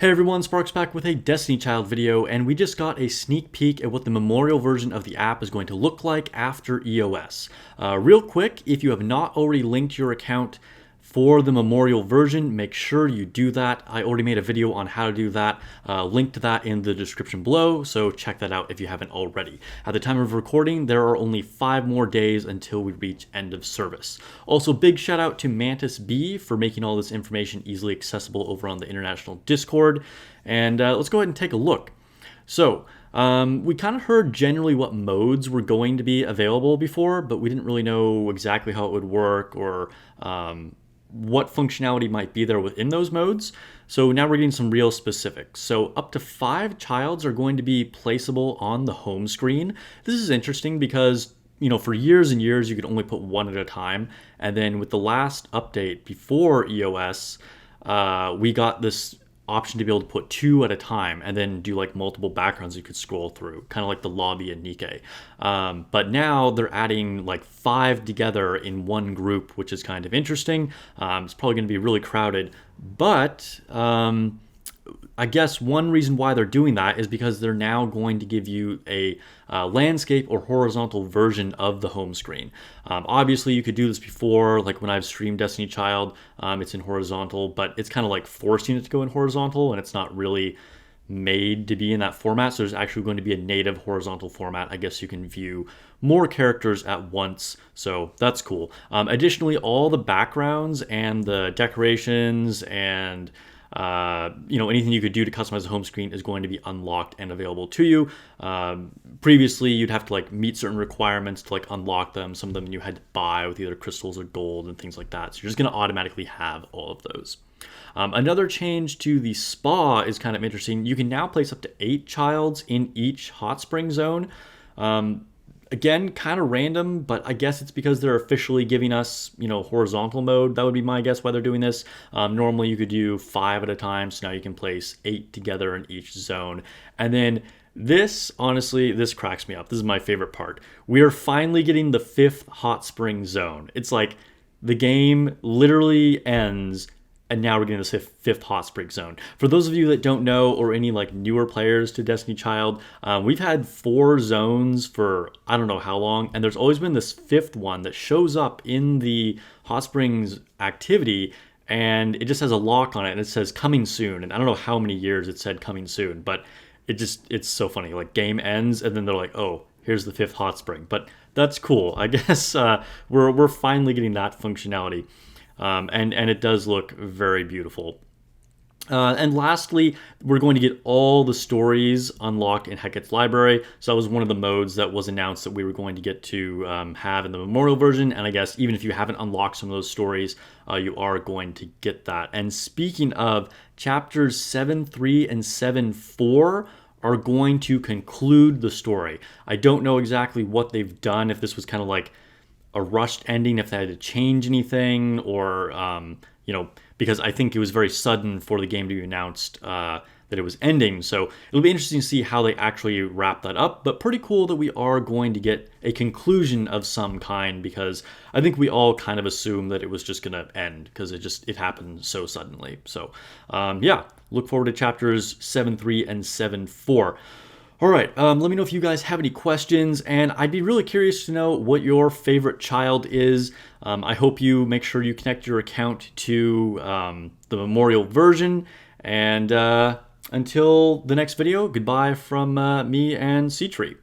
Hey everyone, Sparks back with a Destiny Child video, and we just got a sneak peek at what the memorial version of the app is going to look like after EOS. Real quick, if you have not already linked your account for the memorial version, make sure you do that. I already made a video on how to do that. Link to that in the description below, so check that out if you haven't already. At the time of recording, there are only 5 more days until we reach end of service. Also, big shout out to Mantis B for making all this information easily accessible over on the international Discord. And let's go ahead and take a look. So, we kind of heard generally what modes were going to be available before, but we didn't really know exactly how it would work or what functionality might be there within those modes. So now we're getting some real specifics. So up to 5 childs are going to be placeable on the home screen. This is interesting because, you know, for years and years you could only put 1 at a time. And then with the last update before EOS, we got this option to be able to put 2 at a time and then do like multiple backgrounds you could scroll through, kind of like the lobby in Nikke. But now they're adding like 5 together in one group, which is kind of interesting. It's probably going to be really crowded, but I guess one reason why they're doing that is because they're now going to give you a landscape or horizontal version of the home screen. Obviously, you could do this before, like when I've streamed Destiny Child, it's in horizontal, but it's kind of like forcing it to go in horizontal, and it's not really made to be in that format. So there's actually going to be a native horizontal format. I guess you can view more characters at once, so that's cool. Additionally, all the backgrounds and the decorations and anything you could do to customize the home screen is going to be unlocked and available to you. Previously, you'd have to like meet certain requirements to like unlock them. Some of them you had to buy with either crystals or gold and things like that. So you're just going to automatically have all of those. Another change to the spa is kind of interesting. You can now place up to 8 childs in each hot spring zone. Again, kind of random, but I guess it's because they're officially giving us, horizontal mode. That would be my guess why they're doing this. Normally you could do 5 at a time, so now you can place 8 together in each zone. And then this, honestly, this cracks me up. This is my favorite part. We are finally getting the 5th hot spring zone. It's like the game literally ends and now we're getting this 5th hot spring zone. For those of you that don't know, or any like newer players to Destiny Child, we've had 4 zones for I don't know how long, and there's always been this 5th one that shows up in the hot springs activity, and it just has a lock on it, and it says coming soon. And I don't know how many years it said coming soon, but it's so funny. Like game ends, and then they're like, oh, here's the 5th hot spring. But that's cool. I guess we're finally getting that functionality. And it does look very beautiful. And lastly, we're going to get all the stories unlocked in Hecat's library. So that was one of the modes that was announced that we were going to get to have in the memorial version. And I guess even if you haven't unlocked some of those stories, you are going to get that. And speaking of, chapters 7.3 and 7.4 are going to conclude the story. I don't know exactly what they've done, if this was kind of like a rushed ending, if they had to change anything, or because I think it was very sudden for the game to be announced that it was ending. So it'll be interesting to see how they actually wrap that up, but pretty cool that we are going to get a conclusion of some kind, because I think we all kind of assumed that it was just going to end because it happened so suddenly. So yeah, look forward to chapters 7.3 and 7.4. All right, let me know if you guys have any questions, and I'd be really curious to know what your favorite child is. I hope you make sure you connect your account to the memorial version, and until the next video, goodbye from me and C-Tree.